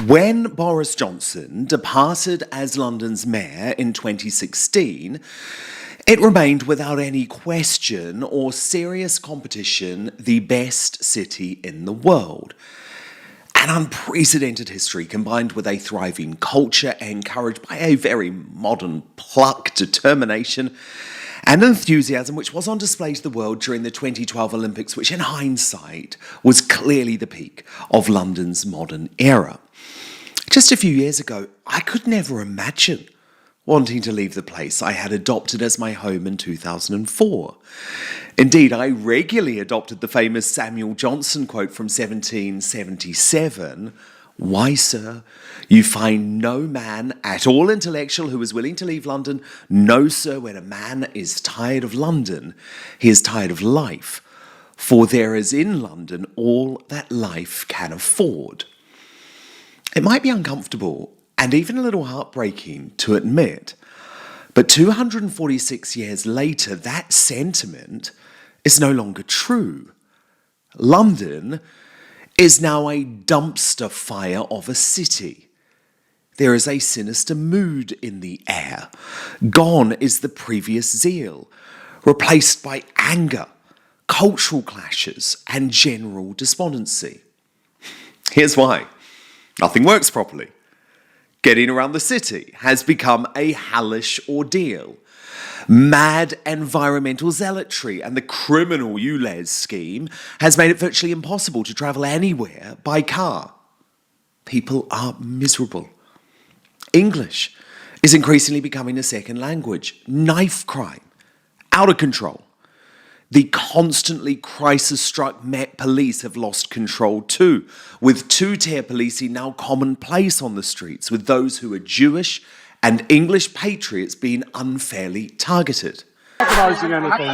When Boris Johnson departed as London's mayor in 2016, it remained without any question or serious competition the best city in the world. An unprecedented history combined with a thriving culture encouraged by a very modern pluck, determination, and enthusiasm which was on display to the world during the 2012 Olympics, which in hindsight was clearly the peak of London's modern era. Just a few years ago, I could never imagine wanting to leave the place I had adopted as my home in 2004. Indeed, I regularly adopted the famous Samuel Johnson quote from 1777, "Why, sir, you find no man at all intellectual who is willing to leave London. No, sir, when a man is tired of London, he is tired of life, for there is in London all that life can afford." It might be uncomfortable and even a little heartbreaking to admit, but 246 years later, that sentiment is no longer true. London is now a dumpster fire of a city. There is a sinister mood in the air. Gone is the previous zeal, replaced by anger, cultural clashes, and general despondency. Here's why. Nothing works properly. Getting around the city has become a hellish ordeal. Mad environmental zealotry and the criminal ULEZ scheme has made it virtually impossible to travel anywhere by car. People are miserable. English is increasingly becoming a second language. Knife crime, out of control. The constantly crisis-struck Met Police have lost control too, with two-tier policing now commonplace on the streets, with those who are Jewish and English patriots being unfairly targeted. Recognising anything.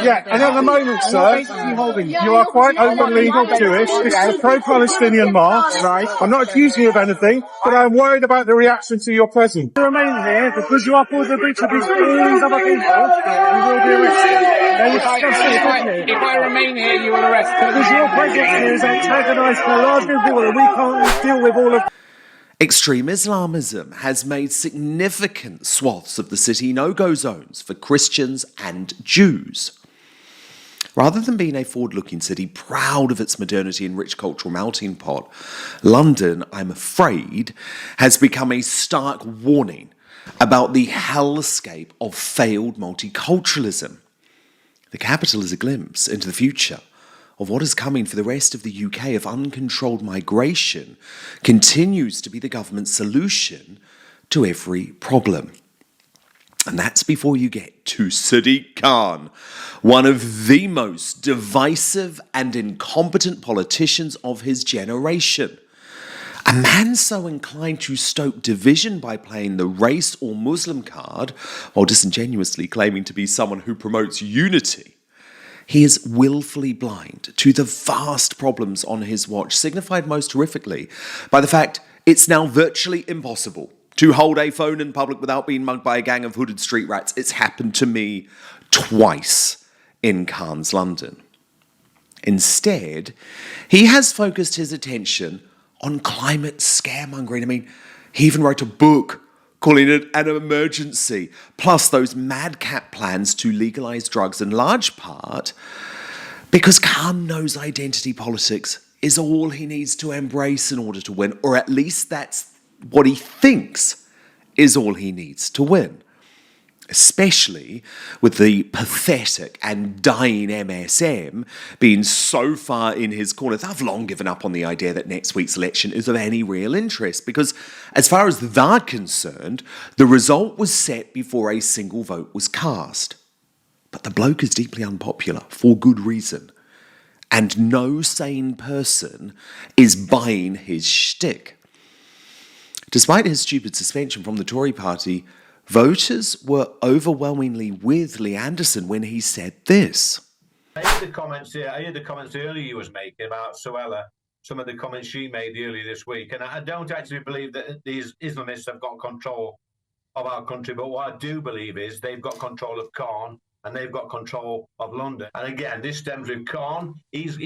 Yeah, and at the moment, sir, you are quite openly Jewish. This is a pro-Palestinian march. Right. I'm not accusing you of anything, but I'm worried about the reaction to your presence. You remain here because you are for the breach of these other people. You will be arrested. If I remain here, you will arrest me. Because your presence here is antagonised for a large group of people, and we can't deal with all of. Extreme Islamism has made significant swaths of the city no-go zones for Christians and Jews. Rather than being a forward-looking city proud of its modernity and rich cultural melting pot, London, I'm afraid, has become a stark warning about the hellscape of failed multiculturalism. The capital is a glimpse into the future of what is coming for the rest of the UK if uncontrolled migration continues to be the government's solution to every problem. And that's before you get to Sadiq Khan, one of the most divisive and incompetent politicians of his generation. A man so inclined to stoke division by playing the race or Muslim card, while disingenuously claiming to be someone who promotes unity. He is willfully blind to the vast problems on his watch, signified most horrifically by the fact it's now virtually impossible to hold a phone in public without being mugged by a gang of hooded street rats. It's happened to me twice in Khan's London. Instead, he has focused his attention on climate scaremongering. I mean, he even wrote a book calling it an emergency, plus those madcap plans to legalise drugs in large part because Khan knows identity politics is all he needs to embrace in order to win, or at least that's what he thinks is all he needs to win. Especially with the pathetic and dying MSM being so far in his corner. I've long given up on the idea that next week's election is of any real interest because as far as they're concerned, the result was set before a single vote was cast. But the bloke is deeply unpopular for good reason. And no sane person is buying his shtick. Despite his stupid suspension from the Tory party, voters were overwhelmingly with Lee Anderson when he said this. I heard the comments earlier you was making about Suella, some of the comments she made earlier this week, and I don't actually believe that these Islamists have got control of our country, but what I do believe is they've got control of Khan and they've got control of London. And again, this stems with Khan. He's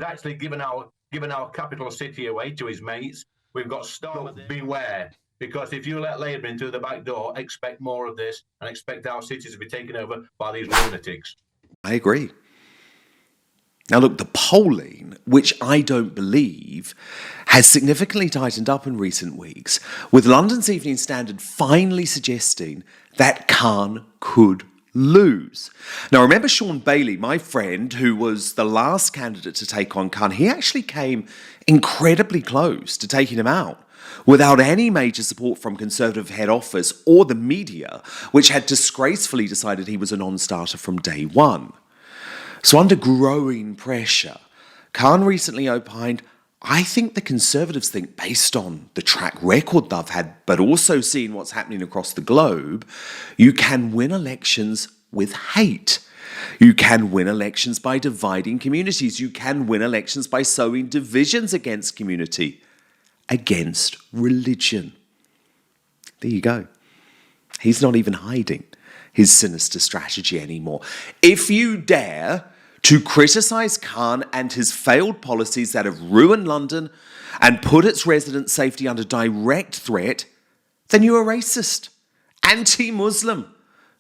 actually given our given our capital city away to his mates. We've got Starmer. Beware, because if you let Labour in through the back door, expect more of this and expect our cities to be taken over by these lunatics. I agree. Now, look, the polling, which I don't believe, has significantly tightened up in recent weeks, with London's Evening Standard finally suggesting that Khan could lose. Now, remember Sean Bailey, my friend, who was the last candidate to take on Khan? He actually came incredibly close to taking him out without any major support from Conservative head office or the media, which had disgracefully decided he was a non-starter from day one. So under growing pressure, Khan recently opined, I think the Conservatives think, based on the track record they've had, but also seeing what's happening across the globe, you can win elections with hate. You can win elections by dividing communities. You can win elections by sowing divisions against community, against religion. There you go. He's not even hiding his sinister strategy anymore. If you dare to criticise Khan and his failed policies that have ruined London and put its residents' safety under direct threat, then you're a racist, anti-Muslim,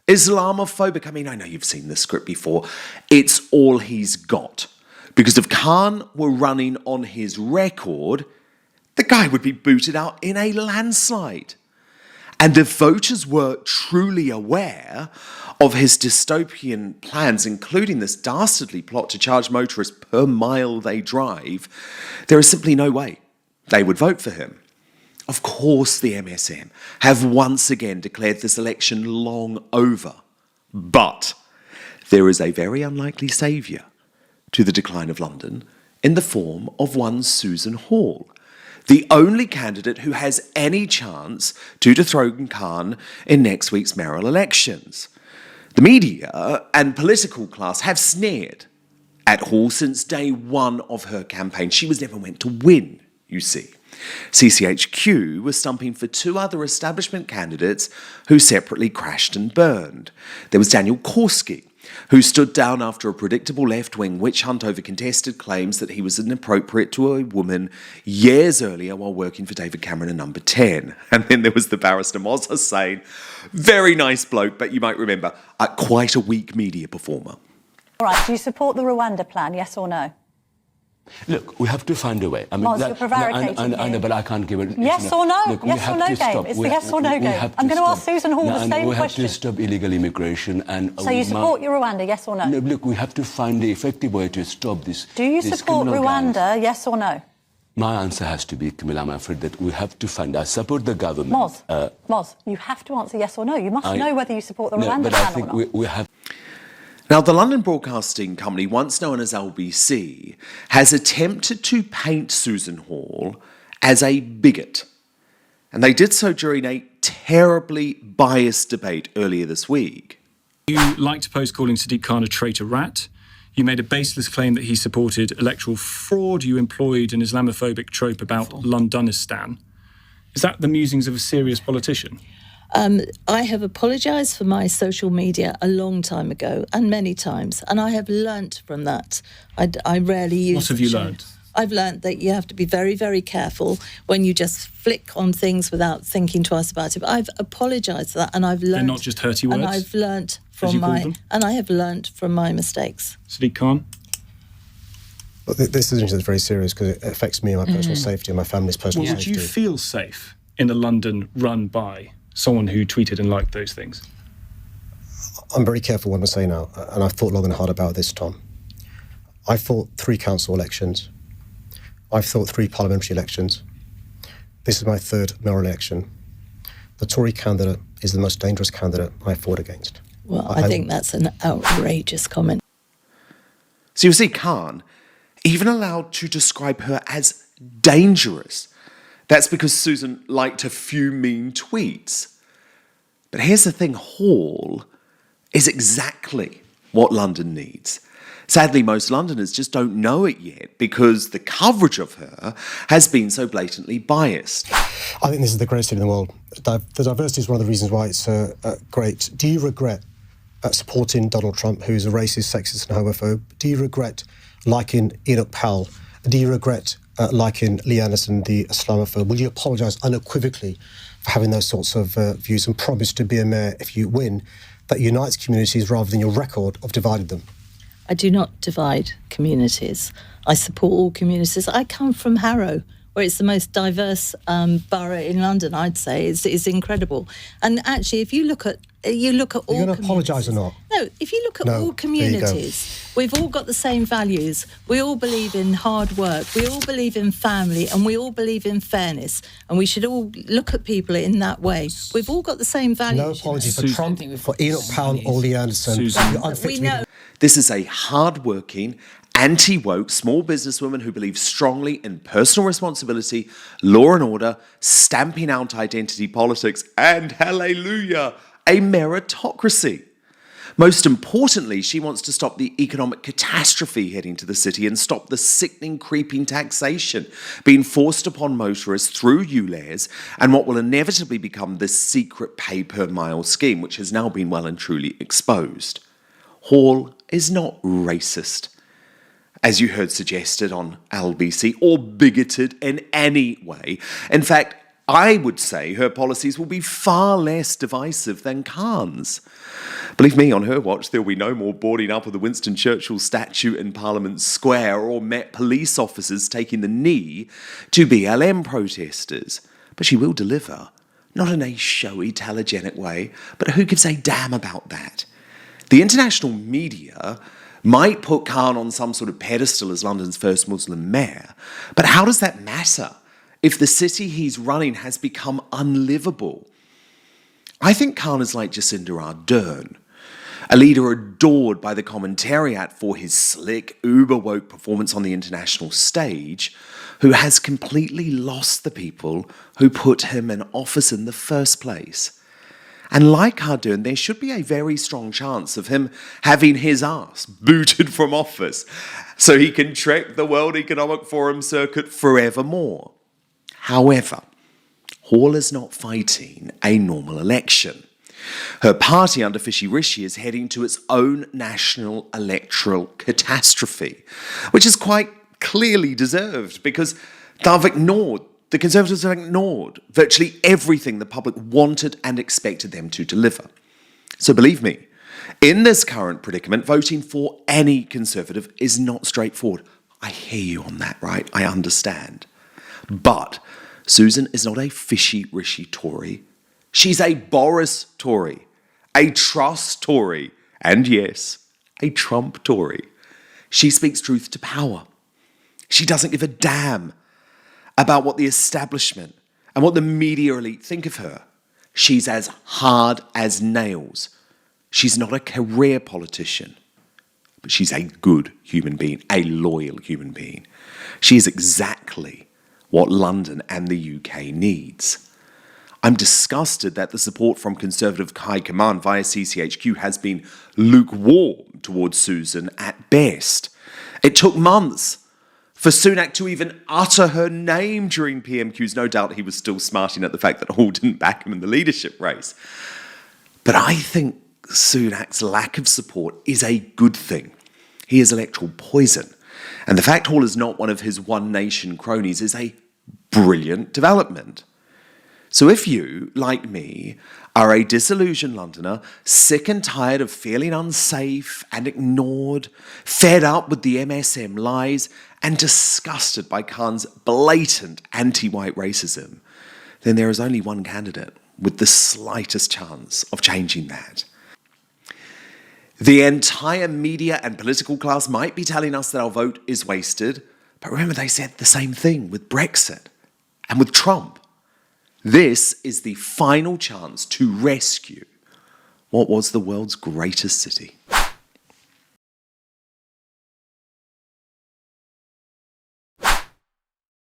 Islamophobic. I mean, I know you've seen this script before. It's all he's got. Because if Khan were running on his record, the guy would be booted out in a landslide. And if voters were truly aware of his dystopian plans, including this dastardly plot to charge motorists per mile they drive, there is simply no way they would vote for him. Of course, the MSM have once again declared this election long over. But there is a very unlikely saviour to the decline of London in the form of one Susan Hall, the only candidate who has any chance to dethrone Khan in next week's mayoral elections. The media and political class have sneered at Hall since day one of her campaign. She was never meant to win, you see. CCHQ was stumping for two other establishment candidates who separately crashed and burned. There was Daniel Korski, who stood down after a predictable left-wing witch hunt over contested claims that he was inappropriate to a woman years earlier while working for David Cameron in Number 10. And then there was the barrister Moz Hussain, very nice bloke, but you might remember, quite a weak media performer. All right, do you support the Rwanda plan, yes or no? Look, we have to find a way. I mean, Moz, you're prevaricating I know, but I can't give it. Yes or no? Look, yes or no game. It's the yes or no game. I'm going to ask Susan Hall the same question. We have to stop illegal immigration. And so you support your Rwanda, yes or no? No, look, we have to find the effective way to stop this. Do you support Rwanda, yes or no? My answer has to be, Camilla, I'm afraid that we have to find. I support the government. Moz, you have to answer yes or no. You must know whether you support the Rwanda but plan I think or not. we have. Now, the London Broadcasting Company, once known as LBC, has attempted to paint Susan Hall as a bigot. And they did so during a terribly biased debate earlier this week. You like to post calling Sadiq Khan a traitor rat. You made a baseless claim that he supported electoral fraud. You employed an Islamophobic trope about Londonistan. Is that the musings of a serious politician? I have apologised for my social media a long time ago, and many times, and I have learnt from that. I rarely use. What have you learnt? I've learnt that you have to be very, very careful when you just flick on things without thinking twice about it. But I've apologised for that, and I've learnt. They're not just hurty words. And I've learnt from I have learnt from my mistakes. Sadiq Khan. Well, this is very serious because it affects me and my personal safety and my family's personal safety. Would you feel safe in a London run by someone who tweeted and liked those things? I'm very careful what I say now, and I've thought long and hard about this, Tom. I fought 3 council elections. I've fought 3 parliamentary elections. This is my 3rd mayoral election. The Tory candidate is the most dangerous candidate I fought against. Well, I think that's an outrageous comment. So you see, Khan even allowed to describe her as dangerous. That's because Susan liked a few mean tweets. But here's the thing, Hall is exactly what London needs. Sadly, most Londoners just don't know it yet because the coverage of her has been so blatantly biased. I think this is the greatest thing in the world. The diversity is one of the reasons why it's great. Do you regret supporting Donald Trump, who's a racist, sexist and homophobe? Do you regret liking Enoch Powell? Do you regret like in Lee Anderson, the Islamophobe, will you apologise unequivocally for having those sorts of views and promise to be a mayor if you win that unites communities rather than your record of dividing them? I do not divide communities. I support all communities. I come from Harrow, where it's the most diverse borough in London, I'd say. It's incredible. And actually, if you look at all communities... Are you going to apologise or not? No, if you look at all communities, we've all got the same values. We all believe in hard work. We all believe in family, and we all believe in fairness. And we should all look at people in that way. We've all got the same values. No apology for Trump, for Enoch Powell or Lee Anderson. We know. This is a hard-working, anti-woke small businesswoman who believes strongly in personal responsibility, law and order, stamping out identity politics, and, hallelujah, a meritocracy. Most importantly, she wants to stop the economic catastrophe heading to the city and stop the sickening, creeping taxation being forced upon motorists through ULEZ and what will inevitably become the secret pay-per-mile scheme, which has now been well and truly exposed. Hall is not racist, as you heard suggested on LBC, or bigoted in any way. In fact, I would say her policies will be far less divisive than Khan's. Believe me, on her watch, there will be no more boarding up of the Winston Churchill statue in Parliament Square or Met police officers taking the knee to BLM protesters. But she will deliver, not in a showy, telegenic way, but who gives a damn about that? The international media might put Khan on some sort of pedestal as London's first Muslim mayor, but how does that matter if the city he's running has become unlivable? I think Khan is like Jacinda Ardern, a leader adored by the commentariat for his slick, uber-woke performance on the international stage, who has completely lost the people who put him in office in the first place. And like Ardern, there should be a very strong chance of him having his ass booted from office so he can trek the World Economic Forum circuit forevermore. However, Hall is not fighting a normal election. Her party under Fishy Rishi is heading to its own national electoral catastrophe, which is quite clearly deserved because the Conservatives have ignored virtually everything the public wanted and expected them to deliver. So believe me, in this current predicament, voting for any Conservative is not straightforward. I hear you on that, right? I understand. But Susan is not a Fishy Rishi Tory. She's a Boris Tory, a Truss Tory, and yes, a Trump Tory. She speaks truth to power. She doesn't give a damn about what the establishment and what the media elite think of her. She's as hard as nails. She's not a career politician, but she's a good human being, a loyal human being. She is exactly what London and the UK needs. I'm disgusted that the support from Conservative high command via CCHQ has been lukewarm towards Susan at best. It took months for Sunak to even utter her name during PMQs. No doubt he was still smarting at the fact that Hall didn't back him in the leadership race. But I think Sunak's lack of support is a good thing. He is electoral poison. And the fact Hall is not one of his One Nation cronies is a brilliant development. So if you, like me, are a disillusioned Londoner, sick and tired of feeling unsafe and ignored, fed up with the MSM lies, and disgusted by Khan's blatant anti-white racism, then there is only one candidate with the slightest chance of changing that. The entire media and political class might be telling us that our vote is wasted, but remember they said the same thing with Brexit and with Trump. This is the final chance to rescue what was the world's greatest city.